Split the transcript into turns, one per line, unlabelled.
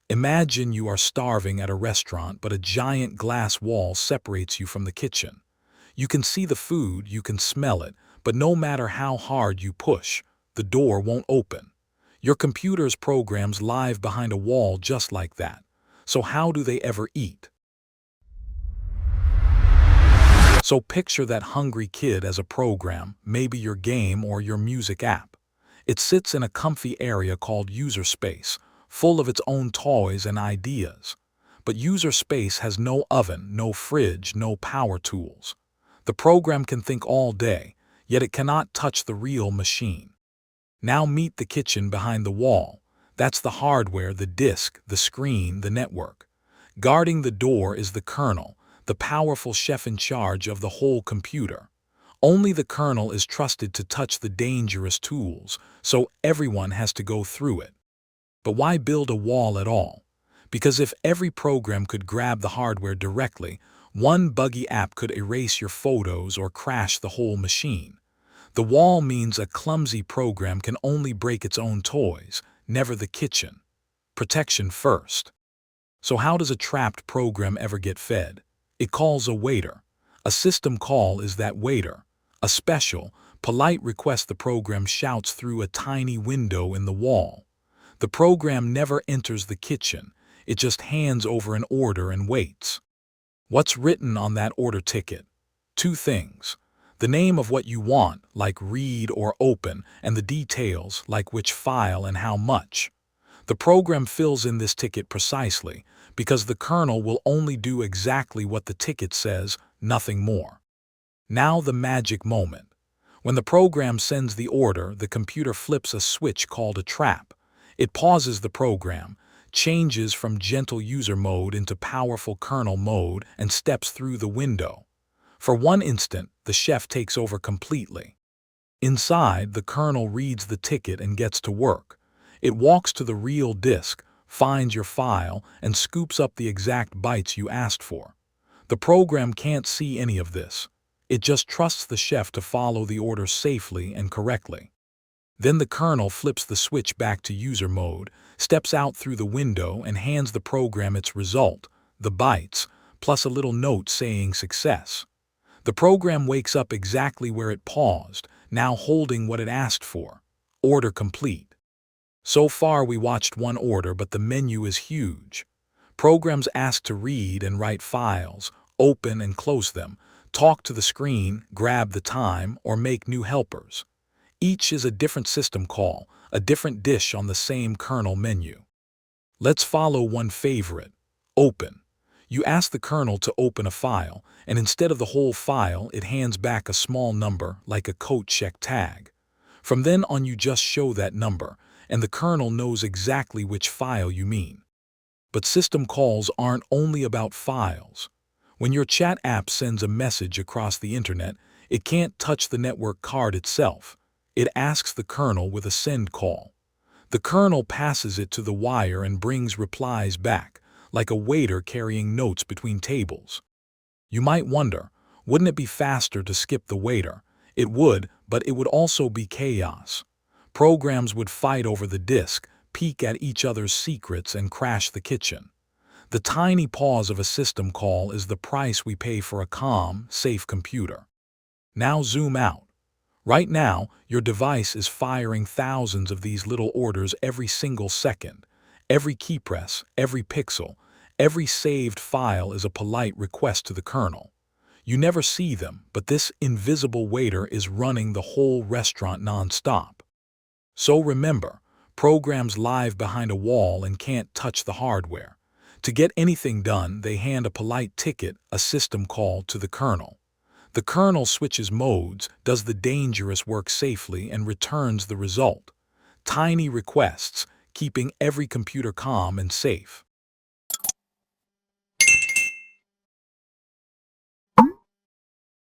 Imagine you are starving at a restaurant, but a giant glass wall separates you from the kitchen. You can see the food, you can smell it, but no matter how hard you push, the door won't open. Your computer's programs live behind a wall just like that. So how do they ever eat? So picture that hungry kid as a program, maybe your game or your music app. It sits in a comfy area called user space, full of its own toys and ideas. But user space has no oven, no fridge, no power tools. The program can think all day, yet it cannot touch the real machine. Now meet the kitchen behind the wall. That's the hardware, the disk, the screen, the network. Guarding the door is the kernel, the powerful chef in charge of the whole computer. Only the kernel is trusted to touch the dangerous tools, so everyone has to go through it. But why build a wall at all? Because if every program could grab the hardware directly, one buggy app could erase your photos or crash the whole machine. The wall means a clumsy program can only break its own toys, never the kitchen. Protection first. So how does a trapped program ever get fed? It calls a waiter. A system call is that waiter. A special, polite request the program shouts through a tiny window in the wall. The program never enters the kitchen. It just hands over an order and waits. What's written on that order ticket? Two things. The name of what you want, like read or open, and the details, like which file and how much. The program fills in this ticket precisely, because the kernel will only do exactly what the ticket says, nothing more. Now the magic moment. When the program sends the order, the computer flips a switch called a trap. It pauses the program, changes from gentle user mode into powerful kernel mode, and steps through the window. For one instant, the chef takes over completely. Inside, the kernel reads the ticket and gets to work. It walks to the real disk, finds your file, and scoops up the exact bytes you asked for. The program can't see any of this. It just trusts the chef to follow the order safely and correctly. Then the kernel flips the switch back to user mode, steps out through the window, and hands the program its result, the bytes, plus a little note saying success. The program wakes up exactly where it paused, now holding what it asked for. Order complete. So far we watched one order, but the menu is huge. Programs ask to read and write files, open and close them, talk to the screen, grab the time, or make new helpers. Each is a different system call, a different dish on the same kernel menu. Let's follow one favorite, open. You ask the kernel to open a file, and instead of the whole file, it hands back a small number like a code check tag. From then on, you just show that number, and the kernel knows exactly which file you mean. But system calls aren't only about files. When your chat app sends a message across the internet, it can't touch the network card itself. It asks the kernel with a send call. The kernel passes it to the wire and brings replies back, like a waiter carrying notes between tables. You might wonder, wouldn't it be faster to skip the waiter? It would, but it would also be chaos. Programs would fight over the disk, peek at each other's secrets, and crash the kitchen. The tiny pause of a system call is the price we pay for a calm, safe computer. Now zoom out. Right now, your device is firing thousands of these little orders every single second. Every key press, every pixel, every saved file is a polite request to the kernel. You never see them, but this invisible waiter is running the whole restaurant non-stop. So remember, programs live behind a wall and can't touch the hardware. To get anything done, they hand a polite ticket, a system call, to the kernel. The kernel switches modes, does the dangerous work safely, and returns the result. Tiny requests, keeping every computer calm and safe.